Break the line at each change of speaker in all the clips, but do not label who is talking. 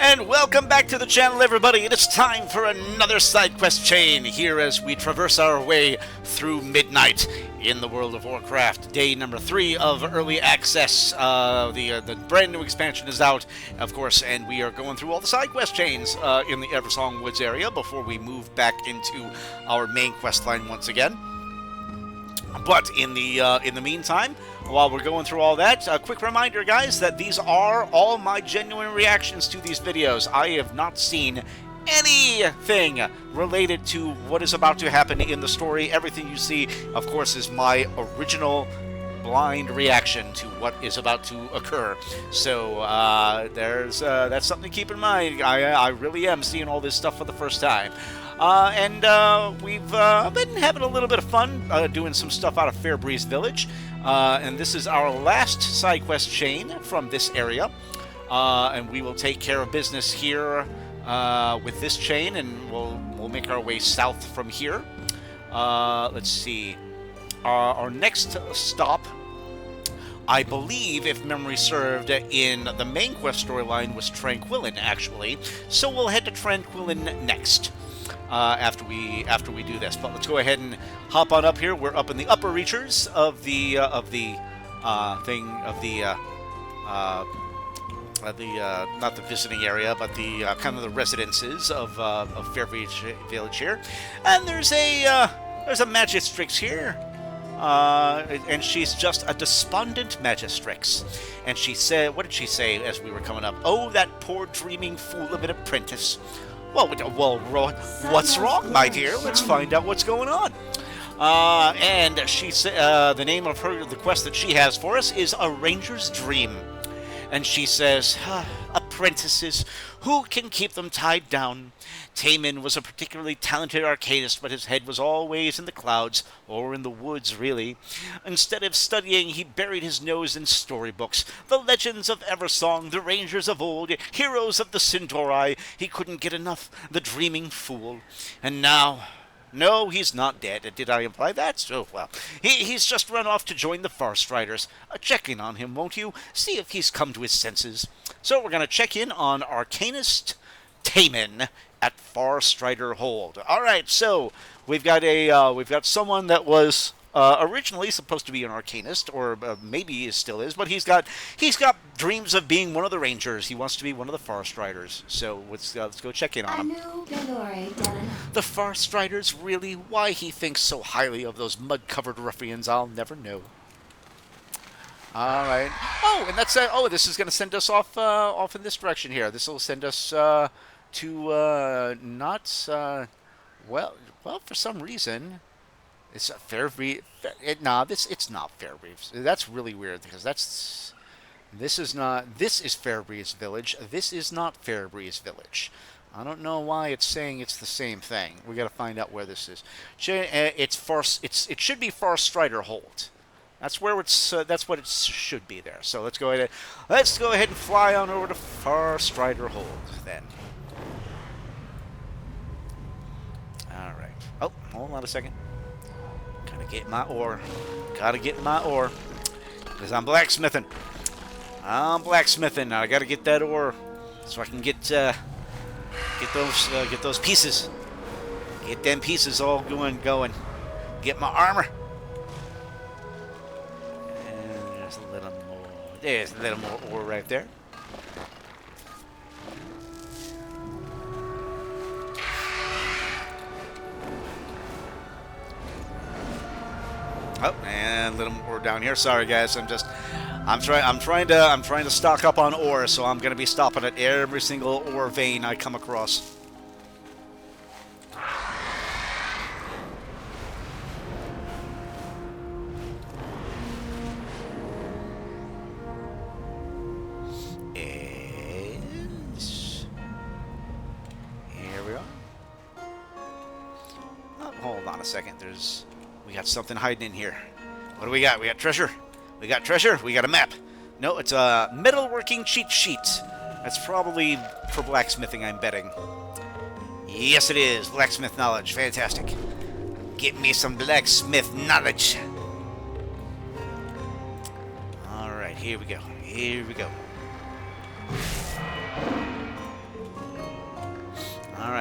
And welcome back to the channel, everybody. It is time for another side quest chain here as we traverse our way through midnight in the World of Warcraft. Day number 3 of early access. The brand new expansion is out, of course, and we are going through all the side quest chains in the Eversong Woods area before we move back into our main quest line once again. But in the meantime, while we're going through all that, a quick reminder, guys, that these are all my genuine reactions to these videos. I have not seen anything related to what is about to happen in the story. Everything you see, of course, is my original blind reaction to what is about to occur. So that's something to keep in mind. I really am seeing all this stuff for the first time. We've been having a little bit of fun doing some stuff out of Fairbreeze Village. And this is our last side quest chain from this area. And we will take care of business here with this chain, and we'll make our way south from here. Let's see. Our next stop, I believe, if memory served, in the main quest storyline was Tranquillin, actually. So we'll head to Tranquillin next. After we do this, but let's go ahead and hop on up here. We're up in the upper reaches of the not the visiting area, but the kind of the residences of Fairbreeze Village here. And there's a magistrix here, and she's just a despondent magistrix. And she said, what did she say as we were coming up? Oh, that poor dreaming fool of an apprentice. Well, what's wrong, my dear? Let's find out what's going on. And she said the name of the quest that she has for us is A Ranger's Dream. And she says, apprentices, who can keep them tied down? Taman was a particularly talented arcanist, but his head was always in the clouds, or in the woods, really. Instead of studying, he buried his nose in storybooks. The legends of Eversong, the rangers of old, heroes of the Centauri. He couldn't get enough, the dreaming fool. And now... No, he's not dead. Did I imply that? Oh, well. He's just run off to join the Farstriders. Check in on him, won't you? See if he's come to his senses. So we're going to check in on arcanist Taman at Farstrider Hold. All right, so we've got someone that was originally supposed to be an arcanist, or maybe he still is, but he's got dreams of being one of the rangers. He wants to be one of the Farstriders. So let's go check in on him. The Farstriders, really? Why he thinks so highly of those mud-covered ruffians, I'll never know. All right. Oh, and that's this is going to send us off in this direction here. This will send us to well, for some reason. It's a Fairbreeze. It's not Fairbreeze. That's really weird because this is Fairbreeze Village. This is not Fairbreeze Village. I don't know why it's saying it's the same thing. We got to find out where this is. It should be Farstrider Hold. That's where that's what it should be there. So let's go ahead and fly on over to Farstrider Hold then. All right. Oh, hold on a second. Gotta get my ore. Because I'm blacksmithing. I gotta get that ore so I can get those pieces. Get them pieces all going. Get my armor. And there's a little more. There's a little more ore right there. Oh, and a little more down here. Sorry, guys. I'm trying to stock up on ore, so I'm going to be stopping at every single ore vein I come across. And here we are. Oh, hold on a second. We got something hiding in here. What do we got? We got treasure. We got a map. No, it's a metalworking cheat sheet. That's probably for blacksmithing, I'm betting. Yes, it is. Blacksmith knowledge. Fantastic. Get me some blacksmith knowledge. All right, here we go.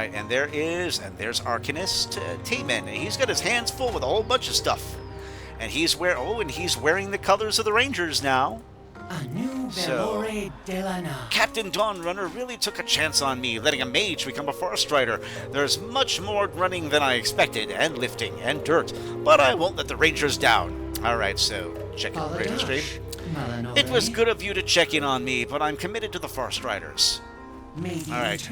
right, and there's arcanist Taman. He's got his hands full with a whole bunch of stuff, and he's wearing the colors of the Rangers now. So, Captain Dawnrunner really took a chance on me, letting a mage become a Farstrider. There's much more running than I expected, and lifting, and dirt, but I won't let the Rangers down. Alright, so, check in the radio stream. It was good of you to check in on me, but I'm committed to the Farstriders. Alright.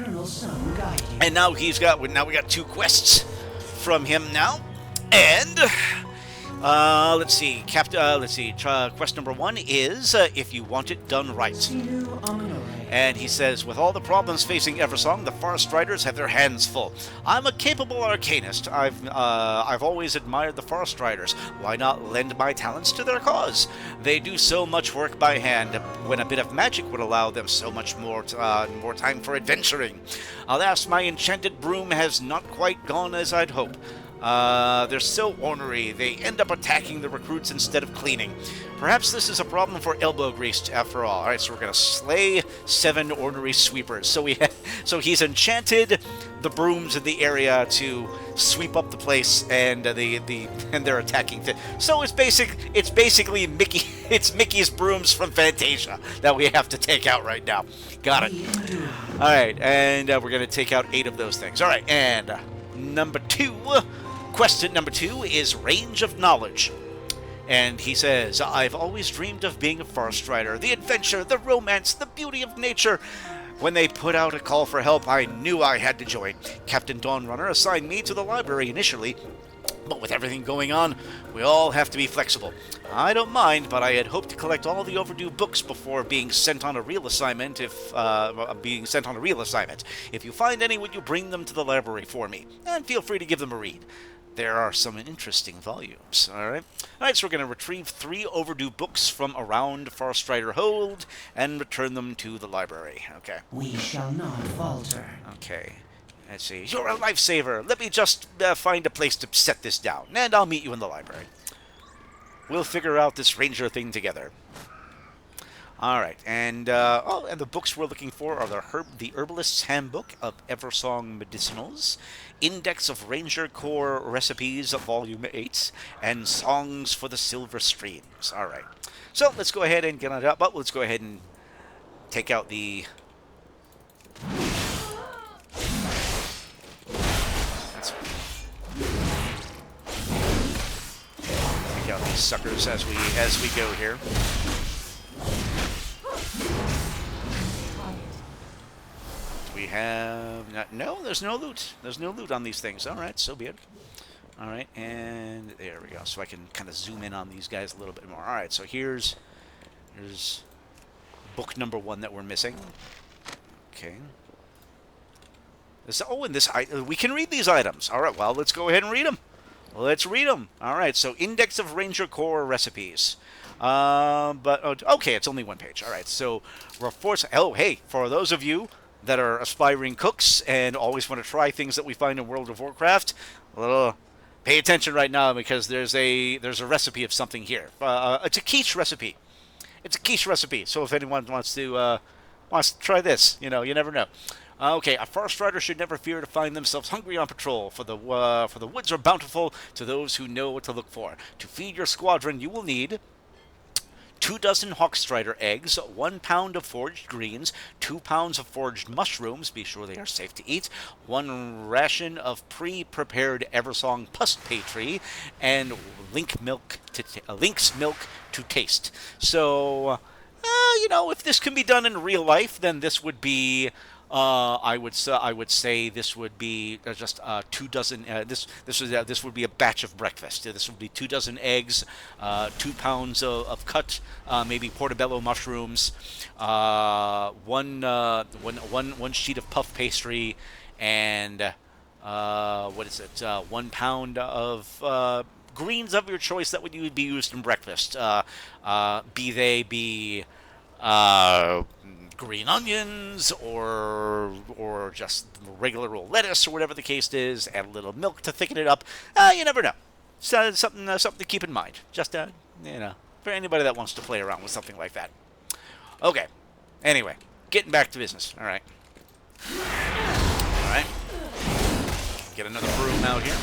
And now we got 2 quests from him now. And let's see. Quest number 1 is if you want it done right. And he says, with all the problems facing Eversong, the Farstriders have their hands full. I'm a capable arcanist. I've always admired the Farstriders. Why not lend my talents to their cause? They do so much work by hand, when a bit of magic would allow them so much more time for adventuring. Alas, my enchanted broom has not quite gone as I'd hope. They're so ornery, they end up attacking the recruits instead of cleaning. Perhaps this is a problem for elbow grease after all. Alright, so we're going to slay 7 ornery sweepers. So he's enchanted the brooms in the area to sweep up the place, and they're attacking. So it's basically Mickey's brooms from Fantasia that we have to take out right now. Got it. Alright, and we're going to take out 8 of those things. Alright, and question number 2 is Range of Knowledge. And he says, I've always dreamed of being a Farstrider, the adventure, the romance, the beauty of nature. When they put out a call for help, I knew I had to join. Captain Dawnrunner assigned me to the library initially, but with everything going on, we all have to be flexible. I don't mind, but I had hoped to collect all the overdue books before being sent on a real assignment. If you find any, would you bring them to the library for me? And feel free to give them a read. There are some interesting volumes. Alright, so we're going to retrieve 3 overdue books from around Farstrider Hold and return them to the library. Okay.
We shall not falter.
Okay. Let's see. You're a lifesaver. Let me just find a place to set this down, and I'll meet you in the library. We'll figure out this ranger thing together. Alright, and and the books we're looking for are the Herbalist's Handbook of Eversong Medicinals, Index of Ranger Core Recipes, Volume 8, and Songs for the Silver Streams. Alright, so let's go ahead and get on up, but let's go ahead and take out the... Take out these suckers as we go here. We have... No, there's no loot. There's no loot on these things. Alright, so be it. Alright, and there we go. So I can kind of zoom in on these guys a little bit more. Alright, so here's book number 1 that we're missing. Okay. We can read these items. Alright, well, let's go ahead and read them. Let's read them. Alright, so Index of Ranger Core Recipes. Okay, it's only 1 page. Alright, so for those of you that are aspiring cooks and always want to try things that we find in World of Warcraft, pay attention right now, because there's a recipe of something here. It's a quiche recipe. It's a quiche recipe. So if anyone wants to try this, you never know. Okay, a Farstrider should never fear to find themselves hungry on patrol, for the woods are bountiful to those who know what to look for. To feed your squadron, you will need 2 dozen Hawkstrider eggs, 1 pound of foraged greens, 2 pounds of foraged mushrooms, be sure they are safe to eat, 1 ration of pre-prepared Eversong pus patry, and link's milk to taste. So, if this can be done in real life, then this would be... I would say this would be just 2 dozen. This would be a batch of breakfast. This would be 2 dozen eggs, 2 pounds of cut, maybe portobello mushrooms, one sheet of puff pastry, and 1 pound of greens of your choice that would be used in breakfast. Be they green onions or just regular old lettuce or whatever the case is. Add a little milk to thicken it up. You never know. So something to keep in mind. Just for anybody that wants to play around with something like that. Okay. Anyway, getting back to business. All right. Get another broom out here.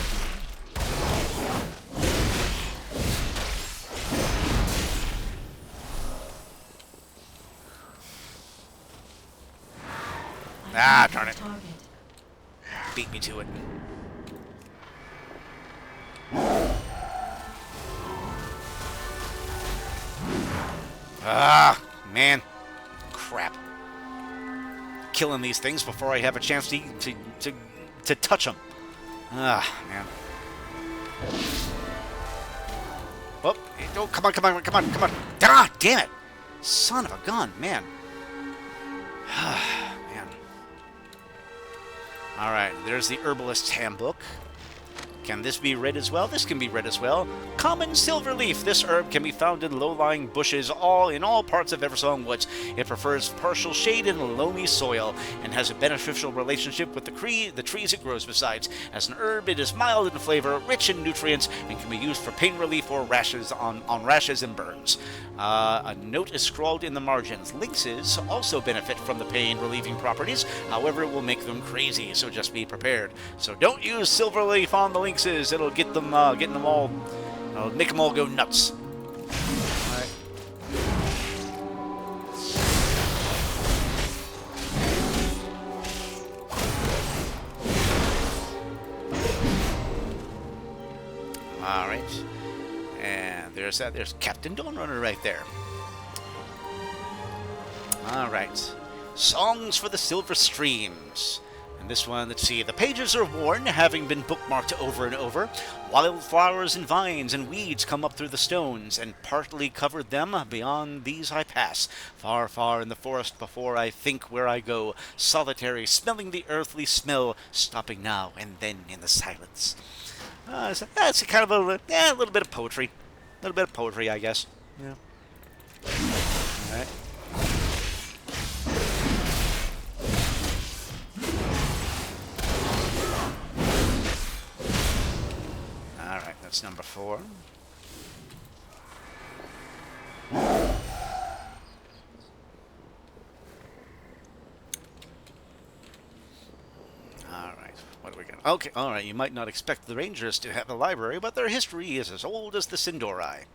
Ah, darn it. Beat me to it. Ah, man. Crap. Killing these things before I have a chance to touch them. Ah, man. Oh, come on, come on, come on, come on. Ah, damn it. Son of a gun, man. Man. Alright, there's the Herbalist's Handbook. Can this be read as well? This can be read as well. Common silverleaf. This herb can be found in low-lying bushes in all parts of Eversong Woods. It prefers partial shade in loamy soil and has a beneficial relationship with the trees it grows beside. As an herb, it is mild in flavor, rich in nutrients, and can be used for pain relief or rashes on rashes and burns. A note is scrawled in the margins. Lynxes also benefit from the pain-relieving properties. However, it will make them crazy, so just be prepared. So don't use silverleaf on the lynxes. It'll get them, make them all go nuts. Alright. Alright. And there's that. There's Captain Dawnrunner right there. Alright. Songs for the Silver Streams. And this one, let's see. The pages are worn, having been bookmarked over and over. Wildflowers and vines and weeds come up through the stones, and partly covered them. Beyond these I pass, far, far in the forest before I think where I go. Solitary, smelling the earthly smell, stopping now and then in the silence. So that's kind of a little bit of poetry. A little bit of poetry, I guess. Yeah. All right. Alright, that's number 4. Alright, what do we got? Okay, alright, you might not expect the Rangers to have a library, but their history is as old as the Sindori.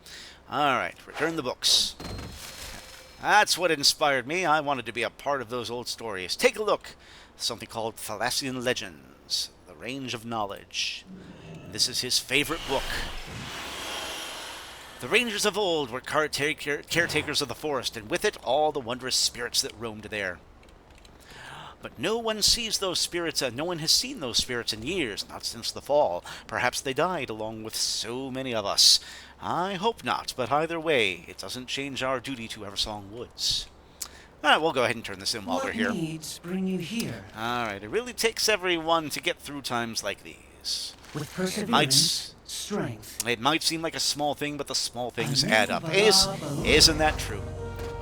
Alright, return the books. That's what inspired me. I wanted to be a part of those old stories. Take a look. Something called Thalassian Legends, The Range of Knowledge. This is his favorite book. The Rangers of old were caretakers of the forest, and with it all the wondrous spirits that roamed there. But no one sees those spirits, no one has seen those spirits in years, not since the fall. Perhaps they died along with so many of us. I hope not, but either way, it doesn't change our duty to Eversong Woods. Alright, we'll go ahead and turn this in while we're here.
What needs bring you here?
Alright, it really takes everyone to get through times like these.
With perseverance, strength.
It might seem like a small thing, but the small things add up. Isn't that true?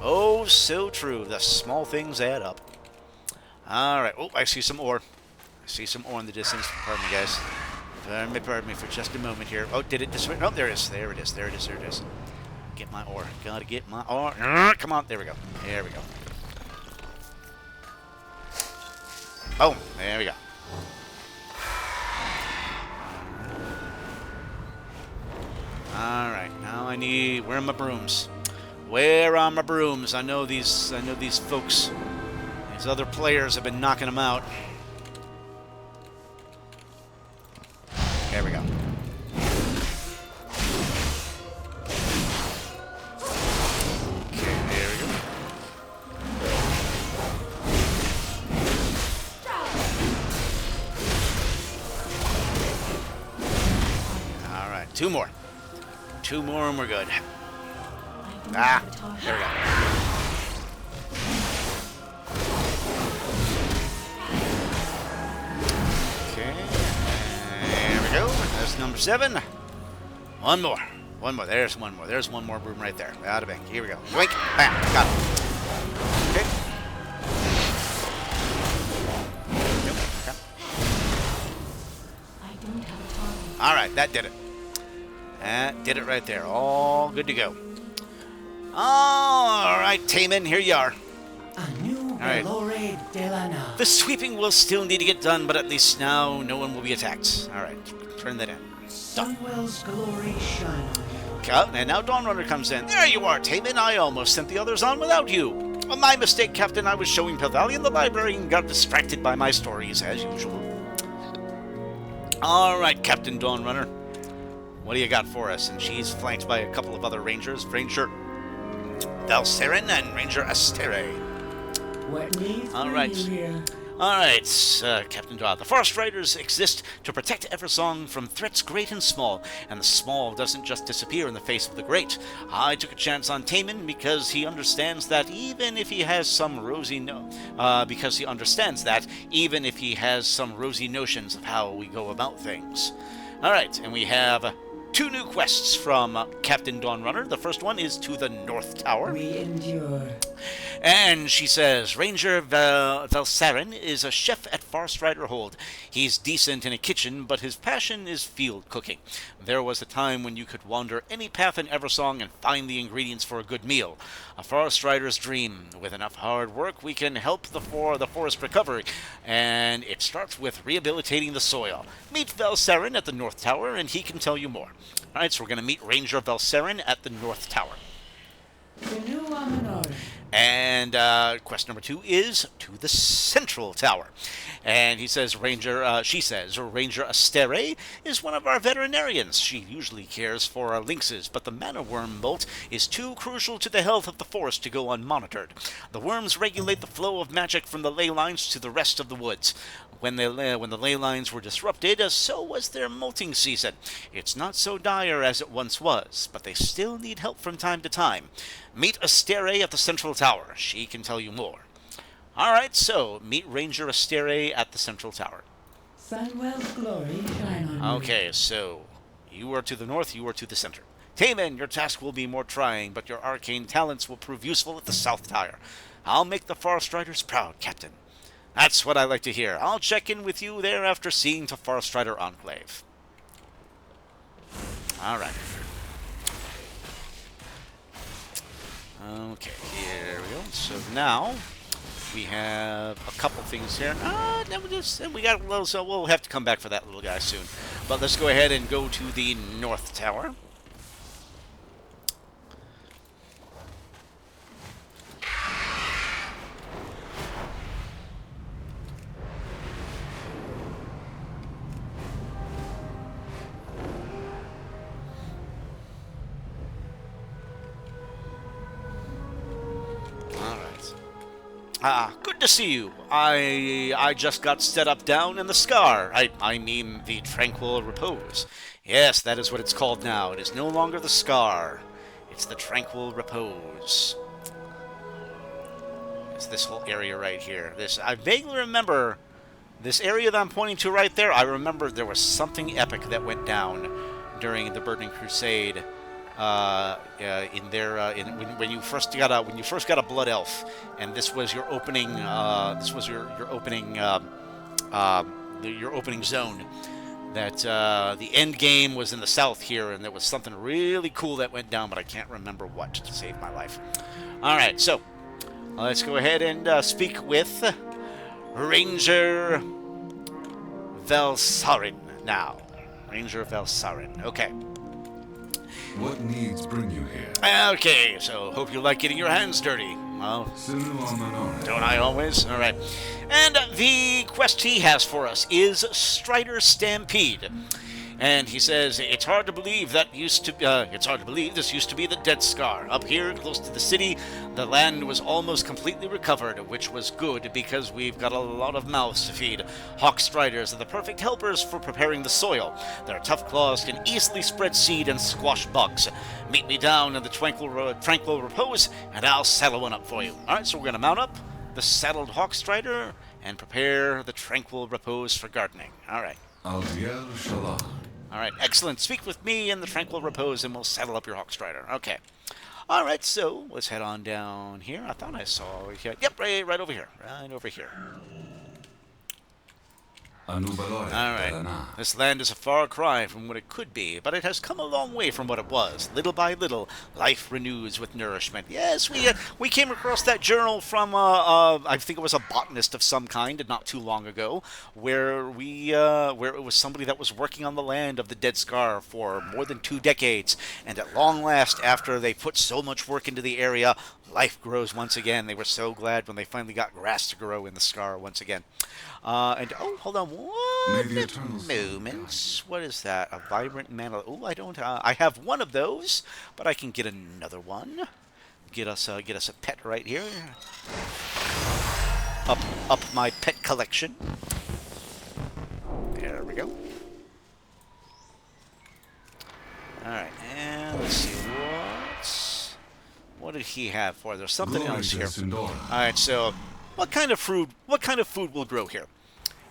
Oh, so true. The small things add up. Alright. Oh, I see some ore. I see some ore in the distance. Pardon me, guys. Pardon me for just a moment here. Oh, did it disappear? Oh, there it is. There it is. There it is. There it is. Get my ore. Gotta get my ore. Come on. There we go. There we go. Oh, there we go. Alright, now I need... Where are my brooms? Where are my brooms? I know these folks. These other players have been knocking them out. There we go. Okay, there we go. Alright, 2 more. 2 more and we're good. Ah, there we go. Okay, there we go. That's number 7. 1 more. 1 more. There's 1 more. There's 1 more room right there. Out of bank. Here we go. Yoink. Bam. Got it. Okay. Nope. Okay. Alright, that did it. That did it right there. All good to go. Alright, Taman, here you are.
A new
right.
Valore Delana.
The sweeping will still need to get done, but at least now no one will be attacked. All right, turn that in.
Sunwell's glory shine on you.
And now Dawnrunner comes in. There you are, Taman. I almost sent the others on without you. My mistake, Captain. I was showing Pavilion the library and got distracted by my stories, as usual. All right, Captain Dawnrunner. What do you got for us? And she's flanked by a couple of other rangers. Ranger Valserin and Ranger Astere.
What needs
All
bring
right.
you here?
Alright, Captain Daw. The Farstriders exist to protect Eversong from threats great and small, and the small doesn't just disappear in the face of the great. I took a chance on Taman because he understands that even if he has some rosy notions of how we go about things. Alright, and we have 2 new quests from Captain Dawnrunner. The first one is to the North Tower.
We endure.
And she says, Ranger Valsarin is a chef at Farstrider Hold. He's decent in a kitchen, but his passion is field cooking. There was a time when you could wander any path in Eversong and find the ingredients for a good meal. A Farstrider's dream. With enough hard work, we can help the forest recovery, and it starts with rehabilitating the soil. Meet Valsarin at the North Tower, and he can tell you more. All right, so we're going to meet Ranger Valsarin at the North Tower. And quest number 2 is to the Central Tower. And she says, Ranger Astere is one of our veterinarians. She usually cares for our lynxes, but the mana worm bolt is too crucial to the health of the forest to go unmonitored. The worms regulate the flow of magic from the ley lines to the rest of the woods. When the ley lines were disrupted, so was their molting season. It's not so dire as it once was, but they still need help from time to time. Meet Astere at the Central Tower. She can tell you more. Alright, so meet Ranger Astere at the Central Tower.
Sunwell's glory shine on you.
Okay, so you are to the north, you are to the center. Taman, your task will be more trying, but your arcane talents will prove useful at the South Tower. I'll make the Farstriders proud, Captain. That's what I like to hear. I'll check in with you there after seeing to Farstrider Enclave. Alright. Okay, here we go. So now we have a couple things here. So we'll have to come back for that little guy soon. But let's go ahead and go to the North Tower. Good to see you. I just got set up down in the Scar. I mean the Tranquil Repose. Yes, that is what it's called now. It is no longer the Scar. It's the Tranquil Repose. It's this whole area right here. I vaguely remember this area that I'm pointing to right there. I remember there was something epic that went down during the Burning Crusade. When you first got a blood elf, and this was your opening. Your opening zone. That the end game was in the south here, and there was something really cool that went down, but I can't remember what to save my life. All right, so let's go ahead and speak with Ranger Valsarin now. Ranger Valsarin. Okay.
What needs bring you here?
Okay, so hope you like getting your hands dirty. Well, don't I always? All right. And the quest he has for us is Strider Stampede. And he says, it's hard to believe this used to be the Dead Scar. Up here, close to the city, the land was almost completely recovered, which was good because we've got a lot of mouths to feed. Farstriders are the perfect helpers for preparing the soil. Their tough claws can easily spread seed and squash bugs. Meet me down in the Tranquil Repose, and I'll saddle one up for you. All right, so we're going to mount up the saddled Farstrider and prepare the Tranquil Repose for gardening. All right.
Aldiel Shalah.
All right, excellent. Speak with me in the Tranquil Repose, and we'll saddle up your Farstrider. Okay. All right, so let's head on down here. I thought I saw over here. Yep, right over here. Right over here. Alright, this land is a far cry from what it could be, but it has come a long way from what it was. Little by little, life renews with nourishment. Yes, we came across that journal from, I think it was a botanist of some kind, not too long ago, where it was somebody that was working on the land of the Dead Scar for more than 2 decades, and at long last, after they put so much work into the area, life grows once again. They were so glad when they finally got grass to grow in the Scar once again. Hold on one moment. What is that? A vibrant mana. Oh, I don't. I have one of those, but I can get another one. Get us a pet right here. Up my pet collection. There we go. All right, and let's see what did he have for us? There's something else here. All right, so what kind of food will grow here?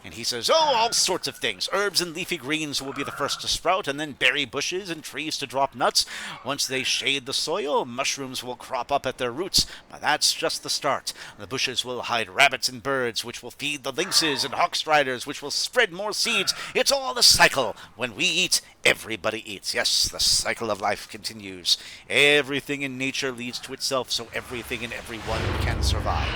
And he says, oh, all sorts of things. Herbs and leafy greens will be the first to sprout, and then berry bushes and trees to drop nuts. Once they shade the soil, mushrooms will crop up at their roots. But that's just the start. The bushes will hide rabbits and birds, which will feed the lynxes and hawkstriders, which will spread more seeds. It's all the cycle. When we eat, everybody eats. Yes, the cycle of life continues. Everything in nature leads to itself, so everything and everyone can survive.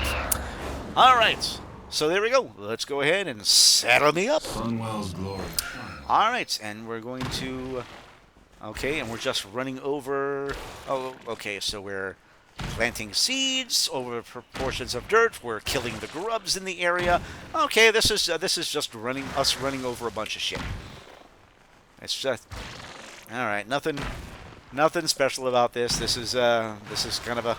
All right. So there we go. Let's go ahead and saddle me up.
Sunwell's glory.
All right, and we're going to... Okay, and we're just running over... Oh, okay, so we're planting seeds over portions of dirt. We're killing the grubs in the area. Okay, this is just running over a bunch of shit. It's just... All right, nothing special about this. This is kind of a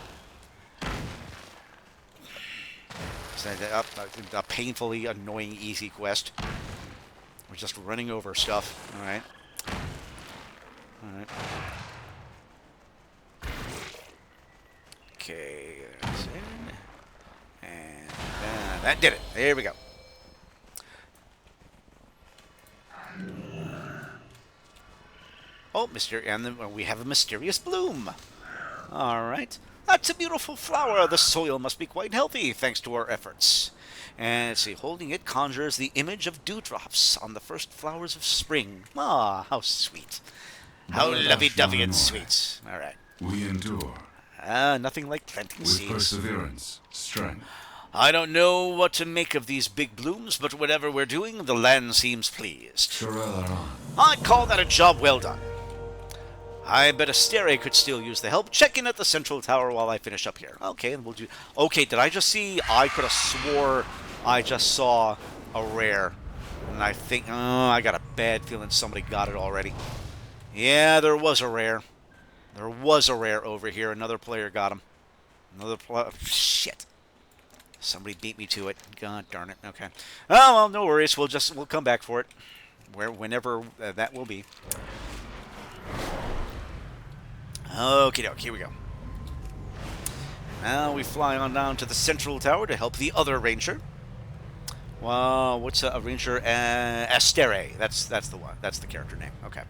painfully annoying easy quest. We're just running over stuff. All right. Okay, that's in. And that did it. There we go. Oh, we have a mysterious bloom. All right. That's a beautiful flower. The soil must be quite healthy, thanks to our efforts. And let's see, holding it conjures the image of dewdrops on the first flowers of spring. Ah, how sweet. How lovey-dovey and sweet. All right.
We endure.
Nothing like planting seeds.
With perseverance, strength.
I don't know what to make of these big blooms, but whatever we're doing, the land seems pleased. I'd call that a job well done. I bet Astere could still use the help. Check in at the central tower while I finish up here. Okay, and we'll do... Okay, did I just see... I could have swore I just saw a rare. And I think... I got a bad feeling somebody got it already. Yeah, there was a rare. There was a rare over here. Another player got him. Shit. Somebody beat me to it. God darn it. Okay. Oh, well, no worries. We'll come back for it. Whenever that will be. Okie doke, here we go. Now we fly on down to the central tower to help the other ranger. Well, what's a ranger? Astere. That's the one. That's the character name. Okay.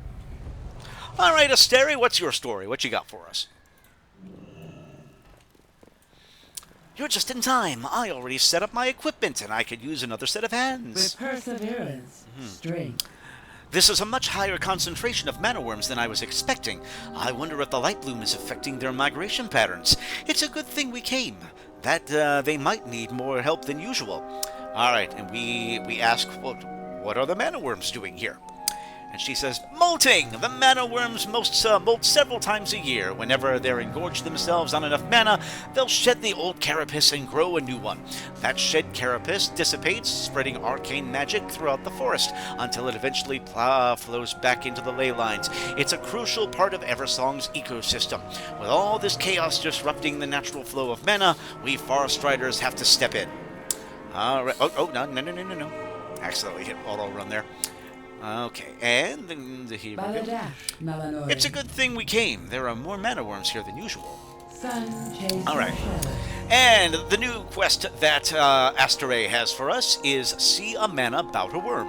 All right, Astere, what's your story? What you got for us? You're just in time. I already set up my equipment, and I could use another set of hands.
With perseverance, strength.
This is a much higher concentration of mana worms than I was expecting. I wonder if the light bloom is affecting their migration patterns. It's a good thing we came. That they might need more help than usual. All right, and we ask, what are the mana worms doing here? And she says, molting! The mana worms molt several times a year. Whenever they're engorged themselves on enough mana, they'll shed the old carapace and grow a new one. That shed carapace dissipates, spreading arcane magic throughout the forest, until it eventually flows back into the ley lines. It's a crucial part of Eversong's ecosystem. With all this chaos disrupting the natural flow of mana, we Farstriders have to step in. All right. No. Accidentally hit auto run there. Okay, and here we go. It's a good thing we came. There are more mana worms here than usual. Alright. And the new quest that Astere has for us is See a Mana Bout a Worm.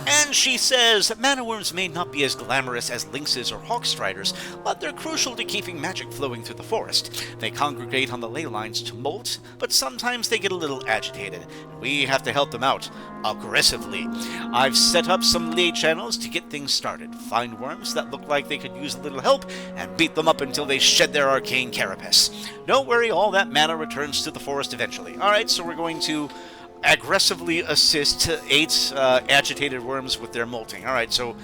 And she says, mana worms may not be as glamorous as lynxes or hawkstriders, but they're crucial to keeping magic flowing through the forest. They congregate on the ley lines to molt, but sometimes they get a little agitated. We have to help them out, aggressively. I've set up some ley channels to get things started. Find worms that look like they could use a little help, and beat them up until they shed their arcane carapace. Don't worry, all that mana returns to the forest eventually. Alright, so we're going to aggressively assist 8 agitated worms with their molting. Alright, so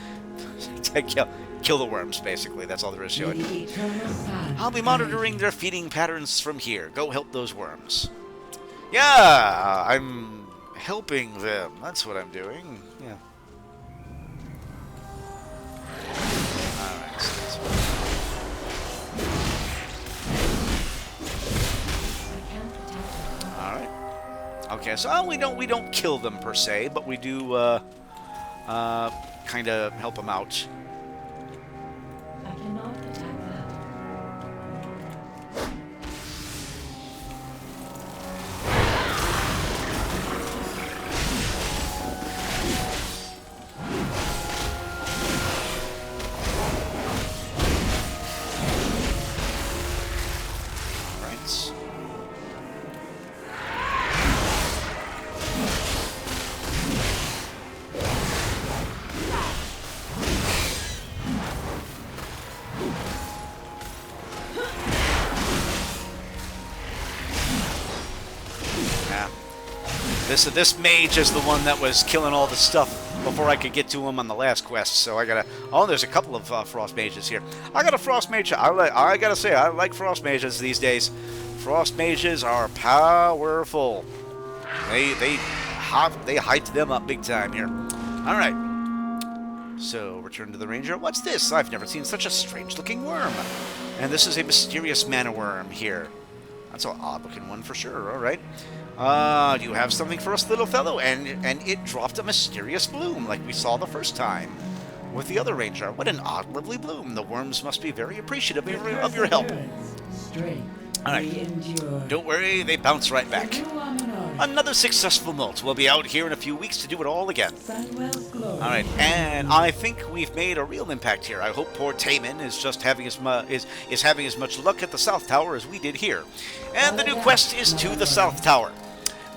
kill the worms, basically. That's all there is to it. I'll be monitoring their feeding patterns from here. Go help those worms. Yeah, I'm helping them. That's what I'm doing. Yeah. Alright, so that's Alright. Okay, so we don't kill them per se, but we do kind of help them out.
I cannot attack that.
Right. This mage is the one that was killing all the stuff before I could get to him on the last quest. So I gotta. Oh, there's a couple of frost mages here. I got a frost mage. I gotta say, I like frost mages these days. Frost mages are powerful. They hyped them up big time here. All right. So return to the ranger. What's this? I've never seen such a strange-looking worm. And this is a mysterious mana worm here. That's an odd-looking one for sure. All right. Do you have something for us, little fellow? And it dropped a mysterious bloom, like we saw the first time with the other ranger. What an odd, lovely bloom. The worms must be very appreciative of your help. All right. Don't worry, they bounce right back. Another successful molt. We'll be out here in a few weeks to do it all again. All right, and I think we've made a real impact here. I hope poor Taman is just having is having as much luck at the South Tower as we did here. And the new quest is to the South Tower.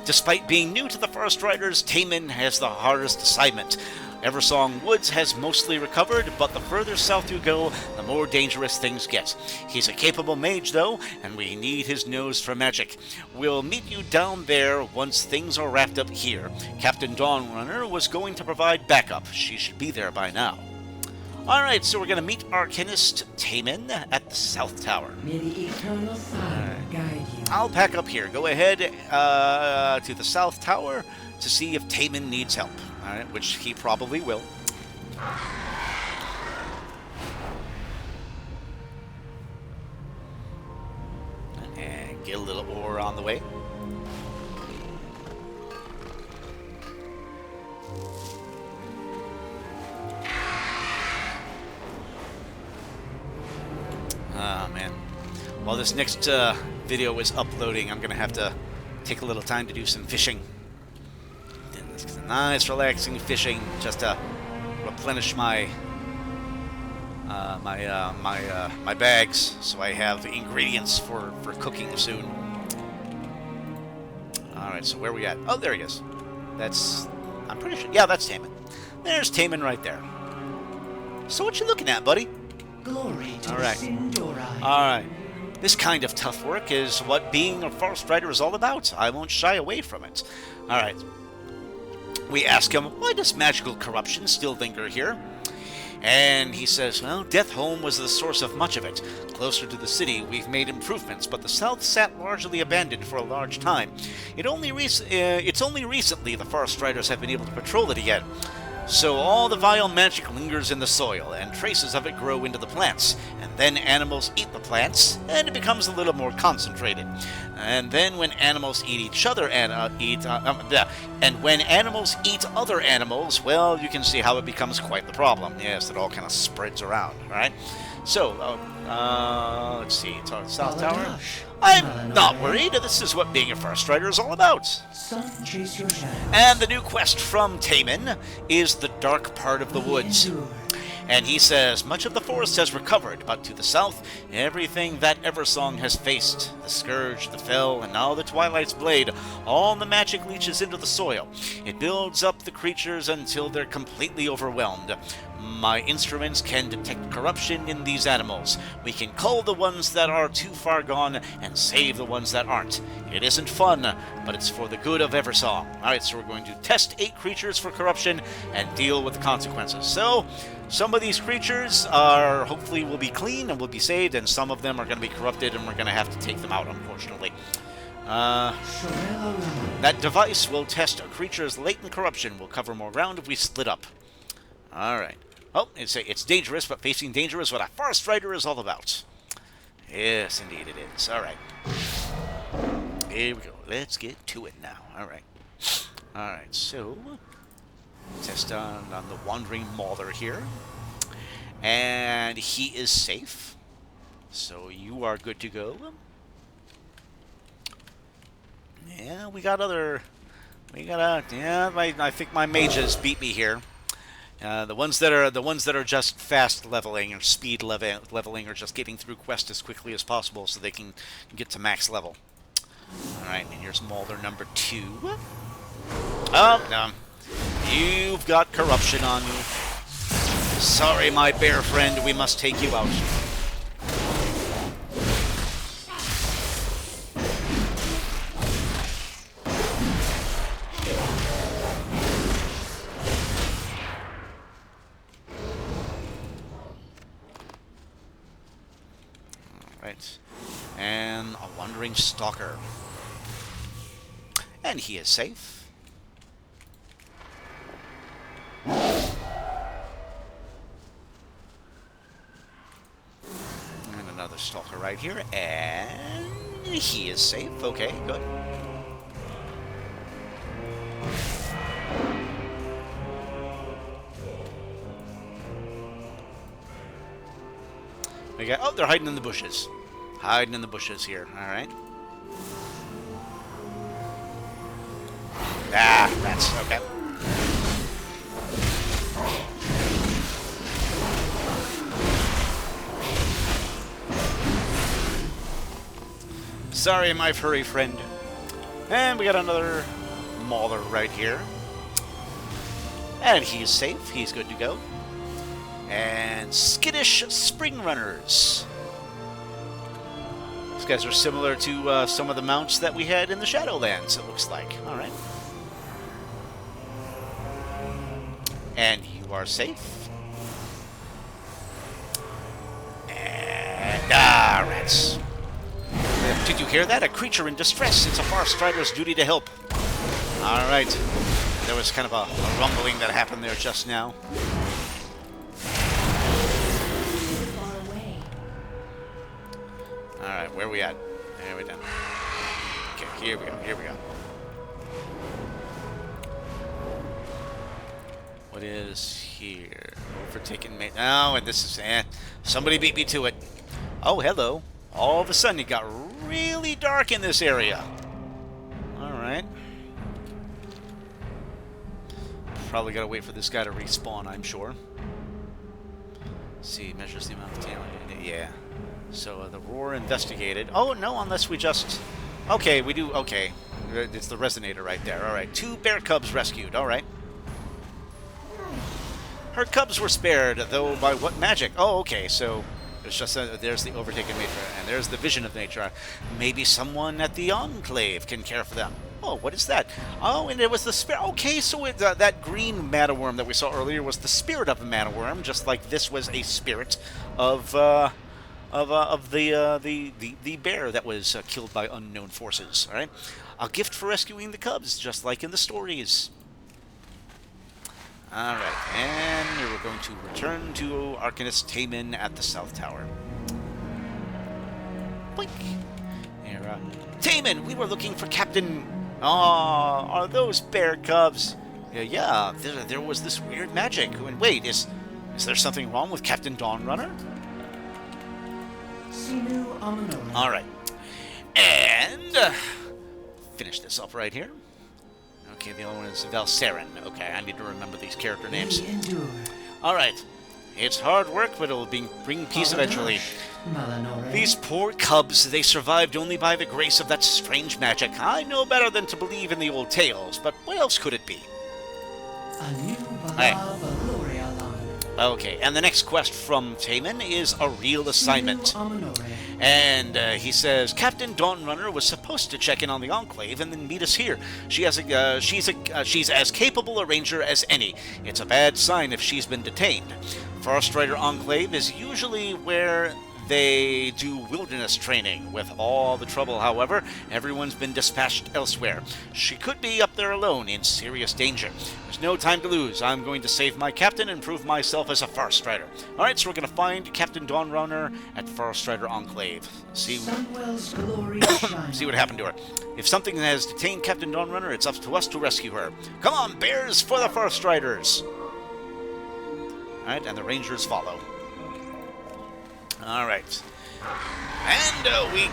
Despite being new to the Farstriders, Taman has the hardest assignment. Eversong Woods has mostly recovered, but the further south you go, the more dangerous things get. He's a capable mage, though, and we need his nose for magic. We'll meet you down there once things are wrapped up here. Captain Dawnrunner was going to provide backup. She should be there by now. Alright, so we're going to meet arcanist Taman at the South Tower.
May the eternal sun guide you.
I'll pack up here. Go ahead to the South Tower to see if Taman needs help. Alright, which he probably will. And get a little ore on the way. Oh, man. While this next video is uploading, I'm going to have to take a little time to do some fishing. Nice, relaxing fishing, just to replenish my my bags, so I have ingredients for cooking soon. All right, so where are we at? Oh, there he is. I'm pretty sure. Yeah, that's Taman. There's Taman right there. So what you looking at, buddy?
Glory to
All right.
Sindorai.
All right. This kind of tough work is what being a Farstrider is all about. I won't shy away from it. All right. We ask him, why does magical corruption still linger here? And he says, well, Deathholm was the source of much of it. Closer to the city, we've made improvements, but the south sat largely abandoned for a large time. It's only recently the Farstriders have been able to patrol it again. So all the vile magic lingers in the soil, and traces of it grow into the plants. And then animals eat the plants, and it becomes a little more concentrated. And then when animals eat each other and when animals eat other animals, well, you can see how it becomes quite the problem. Yes, it all kind of spreads around, right? So, let's see. It's our South Tower.
Baladash.
I'm not worried. This is what being a Farstrider is all about.
Sun chase your shadows.
And the new quest from Taman is the dark part of the woods.
Endure.
And he says, much of the forest has recovered, but to the south, everything that Eversong has faced, the Scourge, the Fell, and now the Twilight's Blade, all the magic leaches into the soil. It builds up the creatures until they're completely overwhelmed. My instruments can detect corruption in these animals. We can cull the ones that are too far gone and save the ones that aren't. It isn't fun, but it's for the good of Eversong. Alright, so we're going to test 8 creatures for corruption and deal with the consequences. So, some of these creatures are hopefully will be clean and will be saved, and some of them are going to be corrupted, and we're going to have to take them out, unfortunately. That device will test a creature's latent corruption. We'll cover more ground if we split up. Alright. Oh, it's dangerous, but facing danger is what a Farstrider is all about. Yes, indeed it is. Alright. Here we go. Let's get to it now. Alright. Alright, so... test on the Wandering Mauler here. And he is safe. So you are good to go. Yeah, we got other... yeah, I think my mages beat me here. The ones that are just fast leveling or speed leveling or just getting through quest as quickly as possible so they can get to max level. Alright, and here's Mauler number 2. Oh, no. You've got corruption on you. Sorry, my bear friend, we must take you out. Alright. And a wandering stalker. And he is safe. And another stalker right here, and he is safe. Okay, good. We got, oh, they're hiding in the bushes. Hiding in the bushes here. All right. Ah, rats. Okay. Sorry, my furry friend. And we got another Mauler right here. And he's safe. He's good to go. And skittish spring runners. These guys are similar to some of the mounts that we had in the Shadowlands, it looks like. All right. And you are safe. And rats. Did you hear that? A creature in distress. It's a Farstrider's duty to help. All right. There was kind of a rumbling that happened there just now.
Far away.
All right, where are we at? There we go. Okay, here we go. Here we go. What is here? Overtaken mate. Oh, and this is somebody beat me to it. Oh, hello. All of a sudden, it got really dark in this area. All right. Probably got to wait for this guy to respawn, I'm sure. Let's see, measures the amount of damage. Yeah. So the roar investigated. Oh, no, unless we just... Okay, we do... Okay. It's the resonator right there. All right. 2 bear cubs rescued. All right. Her cubs were spared, though by what magic? Oh, okay, so... It's just there's the overtaken nature, and there's the vision of nature. Maybe someone at the Enclave can care for them. Oh, what is that? Oh, and it was the spirit. Okay, so it, that green mana-worm that we saw earlier was the spirit of a mana-worm, just like this was a spirit of the bear that was killed by unknown forces. All right, a gift for rescuing the cubs, just like in the stories. Alright, and we're going to return to Arcanist Taman at the South Tower. Blink! Here, Taman, we were looking for Captain... Aw, are those bear cubs? Yeah, there was this weird magic. And wait, is there something wrong with Captain Dawnrunner?
Sinu Amanora.
All right. And finish this up right here. Okay, the other one is Valsaren. Okay, I need to remember these character names.
We endure.
All right. It's hard work, but it'll bring peace eventually.
Malanore.
These poor cubs, they survived only by the grace of that strange magic. I know better than to believe in the old tales, but what else could it be?
A new
Hey.
Gloria line.
Okay, and the next quest from Taman is a real assignment.
Sinu Amanore.
And he says, Captain Dawnrunner was supposed to check in on the Enclave and then meet us here. She's as capable a ranger as any. It's a bad sign if she's been detained. Farstrider Enclave is usually where they do wilderness training. With all the trouble, however, everyone's been dispatched elsewhere. She could be up there alone, in serious danger. There's no time to lose. I'm going to save my captain and prove myself as a Farstrider. Alright, so we're going to find Captain Dawnrunner at Farstrider Enclave.
Sunwell's glory shine.
See what happened to her. If something has detained Captain Dawnrunner, it's up to us to rescue her. Come on, bears, for the Farstriders! Alright, and the Rangers follow. Alright. And we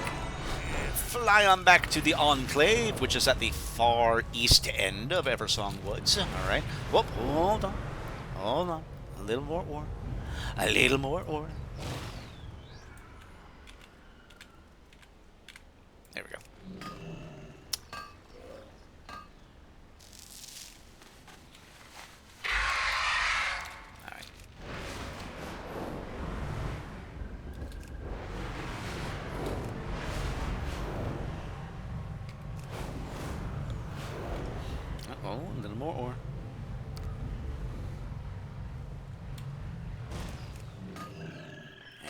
fly on back to the Enclave, which is at the far east end of Eversong Woods. Alright. Whoop, hold on. Hold on. A little more ore. A little more ore. There we go. Uh-oh, a little more ore.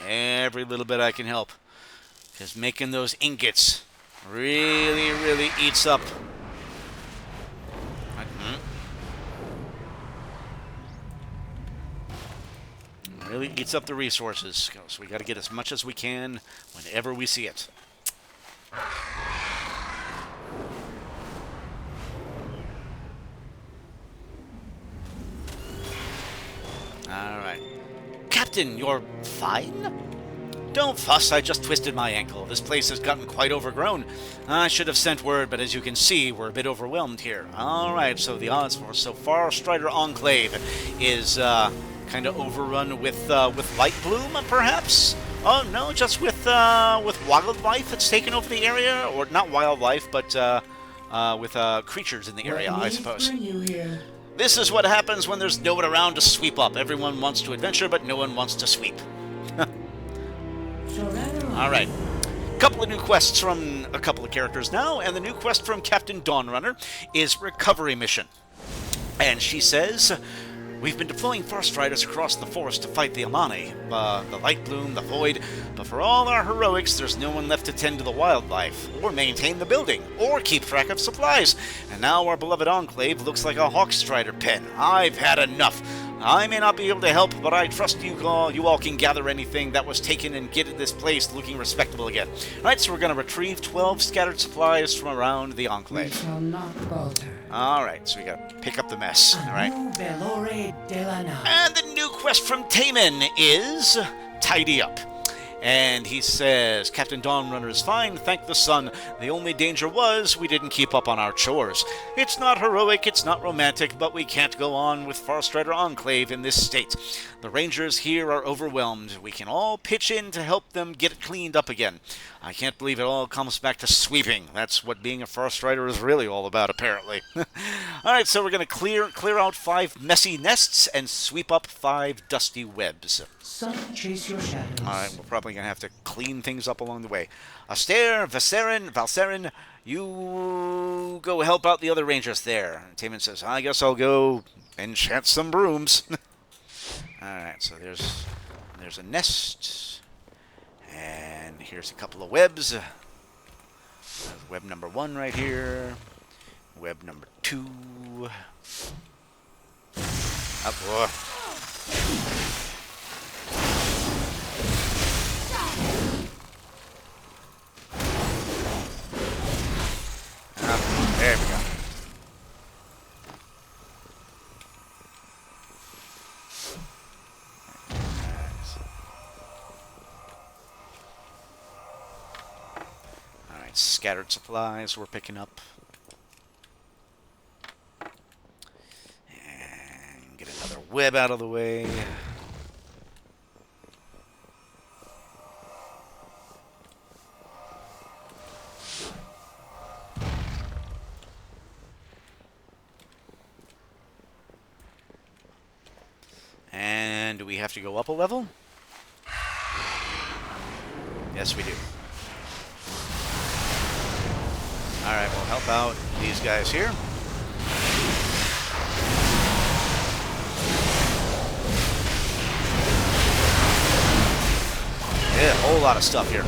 Every little bit I can help. Because making those ingots really, really eats up. Really eats up the resources. So we got to get as much as we can whenever we see it. Alright. Captain, you're fine? Don't fuss, I just twisted my ankle. This place has gotten quite overgrown. I should have sent word, but as you can see, we're a bit overwhelmed here. Alright, so the odds for Farstrider Enclave is kind of overrun with light bloom, perhaps? Oh, no, just with wildlife that's taken over the area? Or not wildlife, but with creatures in the area, I suppose.
Bring you here.
This is what happens when there's no one around to sweep up. Everyone wants to adventure, but no one wants to sweep. All right. Couple of new quests from a couple of characters now, and the new quest from Captain Dawnrunner is Recovery Mission. And she says, we've been deploying Farstriders across the forest to fight the Amani, the Light Bloom, the Void, but for all our heroics, there's no one left to tend to the wildlife, or maintain the building, or keep track of supplies. And now our beloved Enclave looks like a Hawkstrider pen. I've had enough. I may not be able to help, but I trust you all can gather anything that was taken and get this place looking respectable again. Alright, so we're going to retrieve 12 scattered supplies from around the
We
Enclave.
shall not falter.
Alright, so we got to pick up the mess. Alright.
New Bellore de la Night.
And the new quest from Taman is Tidy Up. And he says, Captain Dawnrunner is fine, thank the sun. The only danger was we didn't keep up on our chores. It's not heroic, it's not romantic, but we can't go on with Farstrider Enclave in this state. The rangers here are overwhelmed. We can all pitch in to help them get it cleaned up again. I can't believe it all comes back to sweeping. That's what being a Farstrider is really all about, apparently. Alright, so we're going to clear out 5 messy nests and sweep up 5 dusty webs.
Sun, chase your shadows.
Alright, we're probably going to have to clean things up along the way. Astaire, Valsaren, you go help out the other rangers there. And Taman says, I guess I'll go enchant some brooms. Alright, so there's a nest. And here's a couple of webs. Web number 1 right here. Web number 2. Up, there we go. scattered supplies we're picking up. And get another web out of the way. And do we have to go up a level? Yes, we do. Alright, we'll help out these guys here. Yeah, a whole lot of stuff here.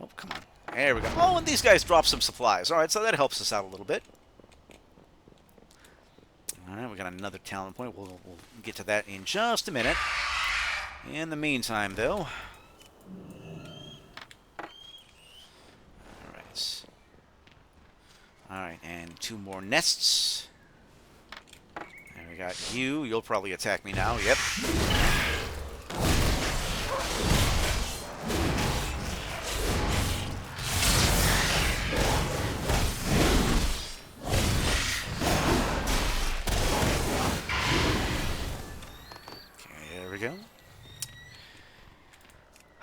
Oh, come on. There we go. Oh, and these guys drop some supplies. Alright, so that helps us out a little bit. Alright, we got another talent point. We'll get to that in just a minute. In the meantime, though... Alright. Alright, and 2 more nests. And we got you. You'll probably attack me now. Yep. Go.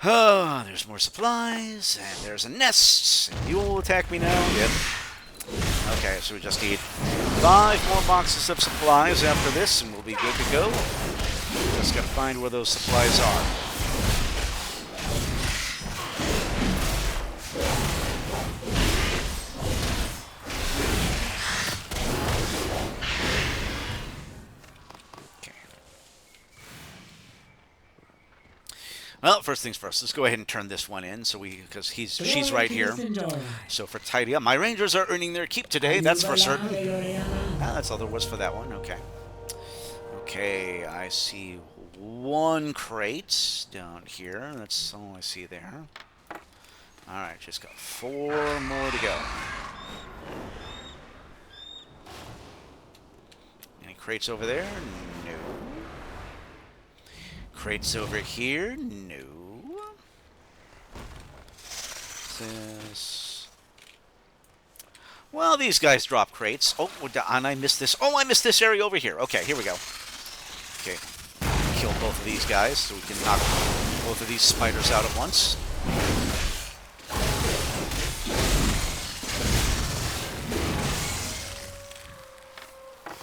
Oh, there's more supplies, and there's a nest, and you will attack me now. Yep. Okay, so we just need 5 more boxes of supplies after this, and we'll be good to go. Just gotta find where those supplies are. Well, first things first, let's go ahead and turn this one in, so because she's right here. So for tidy up, my rangers are earning their keep today, that's for certain. Ah, that's all there was for that one, okay. Okay, I see 1 crate down here, that's all I see there. Alright, just got 4 more to go. Any crates over there? No. Crates over here? No. This. Well, these guys drop crates. Oh, and I missed this. Oh, I missed this area over here. Okay, here we go. Okay. Kill both of these guys so we can knock both of these spiders out at once.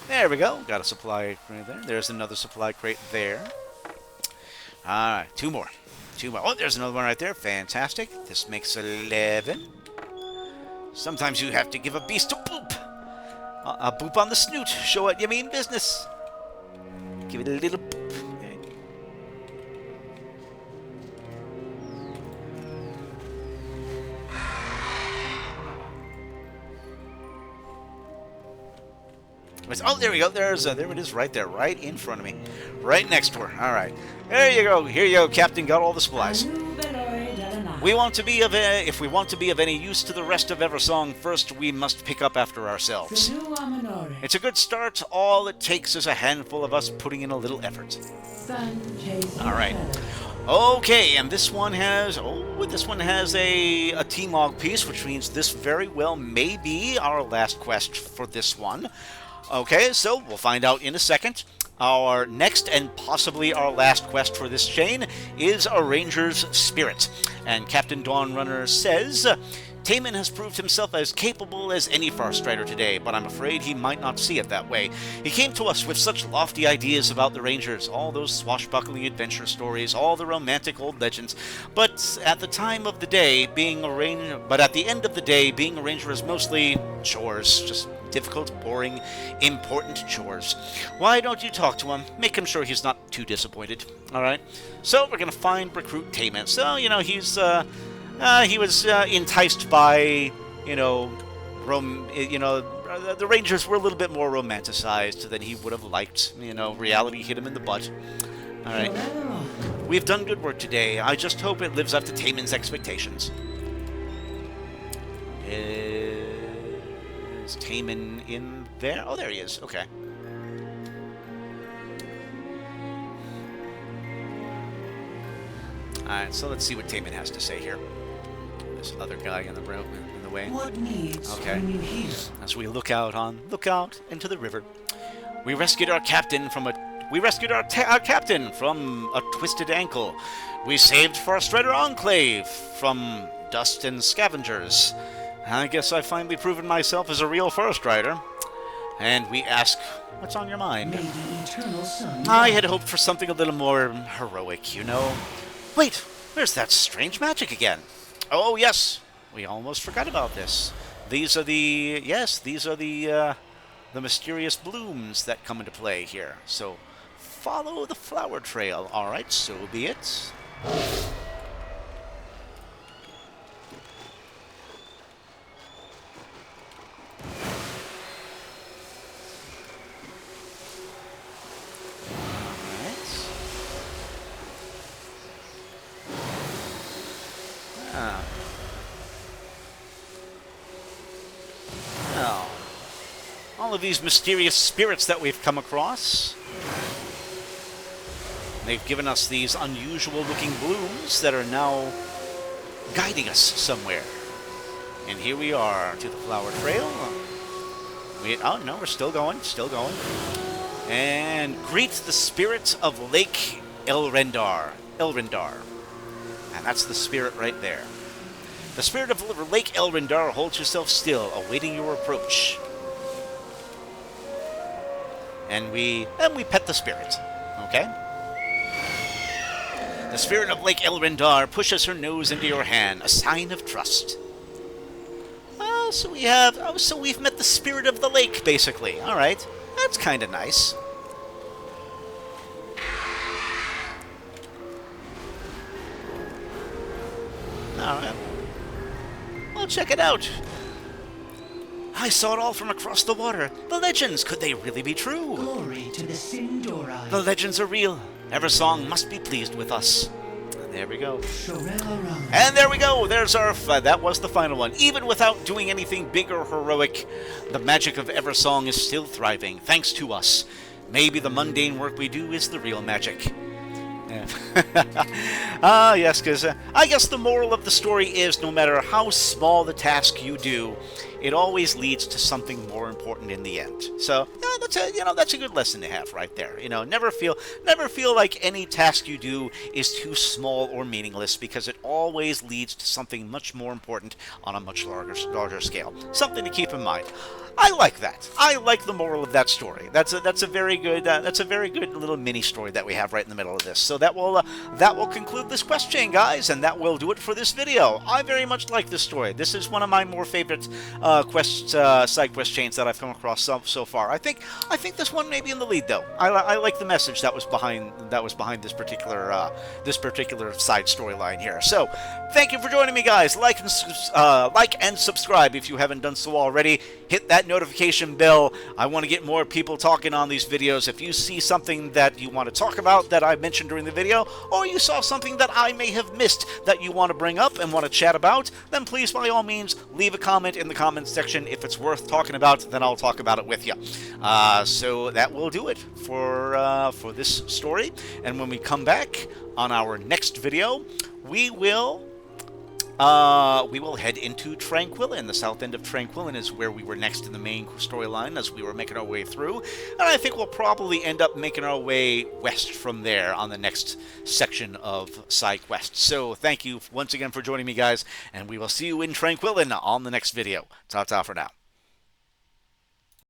There we go. Got a supply crate there. There's another supply crate there. Alright, 2 more. 2 more. Oh, there's another one right there. Fantastic. This makes 11. Sometimes you have to give a beast a boop. A boop on the snoot. Show what you mean business. Give it a little boop. Oh, there we go. There it is right there, right in front of me. Right next to her. All right. There you go. Here you go, Captain. Got all the supplies. If we want to be of any use to the rest of Eversong, first we must pick up after ourselves. It's a good start. All it takes is a handful of us putting in a little effort. All right. Okay, and this one has a T-Mog piece, which means this very well may be our last quest for this one. Okay, so we'll find out in a second. Our next and possibly our last quest for this chain is a Ranger's Spirit. And Captain Dawnrunner says, Taman has proved himself as capable as any Farstrider today, but I'm afraid he might not see it that way. He came to us with such lofty ideas about the Rangers, all those swashbuckling adventure stories, all the romantic old legends, but at the end of the day, being a Ranger is mostly chores, just difficult, boring, important chores. Why don't you talk to him? Make him sure he's not too disappointed. Alright? So we're gonna recruit Taman. So, he was enticed by, the Rangers were a little bit more romanticized than he would have liked. Reality hit him in the butt. Alright. We've done good work today. I just hope it lives up to Taman's expectations. Is Taman in there? Oh, there he is. Okay. Alright, so let's see what Taman has to say here. This other guy in the room, in the way.
What needs
Okay.
bring you here?
As we look out into the river. We rescued our captain from our captain from a twisted ankle. We saved Farstrider Enclave from dust and scavengers. I guess I've finally proven myself as a real Farstrider. And we ask, what's on your mind?
May the eternal sun.
I had hoped for something a little more heroic, you know. Wait, where's that strange magic again? Oh, yes, we almost forgot about this. These are the mysterious blooms that come into play here. So, follow the flower trail. All right, so be it. Now, all of these mysterious spirits that we've come across, they've given us these unusual looking blooms that are now guiding us somewhere. And here we are to the flower trail. Oh no, we're still going. And greet the spirit of Lake Elrendar. And that's the spirit right there. The spirit of Lake Elrendar holds yourself still, awaiting your approach. And we pet the spirit, okay? The spirit of Lake Elrendar pushes her nose into your hand, a sign of trust. So we've met the spirit of the lake, basically. All right, that's kind of nice. All right. Well, check it out. I saw it all from across the water. The legends, could they really be true?
Glory to the Sindori.
The legends are real. Eversong must be pleased with us. And there we go. And there we go. There's our... that was the final one. Even without doing anything big or heroic, the magic of Eversong is still thriving, thanks to us. Maybe the mundane work we do is the real magic. Yes, because I guess the moral of the story is no matter how small the task you do, it always leads to something more important in the end. So that's a good lesson to have right there. Never feel like any task you do is too small or meaningless, because it always leads to something much more important on a much larger scale. Something to keep in mind. I like that. I like the moral of that story. That's a very good little mini story that we have right in the middle of this. So that will conclude this quest chain, guys, and that will do it for this video. I very much like this story. This is one of my more favorite side quest chains that I've come across so far. I think this one may be in the lead, though. I like the message that was behind this particular side storyline here. So thank you for joining me, guys. Like and subscribe if you haven't done so already. Hit that notification bell. I want to get more people talking on these videos. If you see something that you want to talk about that I mentioned during the video, or you saw something that I may have missed that you want to bring up and want to chat about, then please, by all means, leave a comment in the comments section. If it's worth talking about, then I'll talk about it with you. So that will do it for this story. And when we come back on our next video, we will head into Tranquillin. The south end of Tranquillin is where we were next in the main storyline as we were making our way through. And I think we'll probably end up making our way west from there on the next section of side quest. So thank you once again for joining me, guys, and we will see you in Tranquillin on the next video. Ta-ta for now.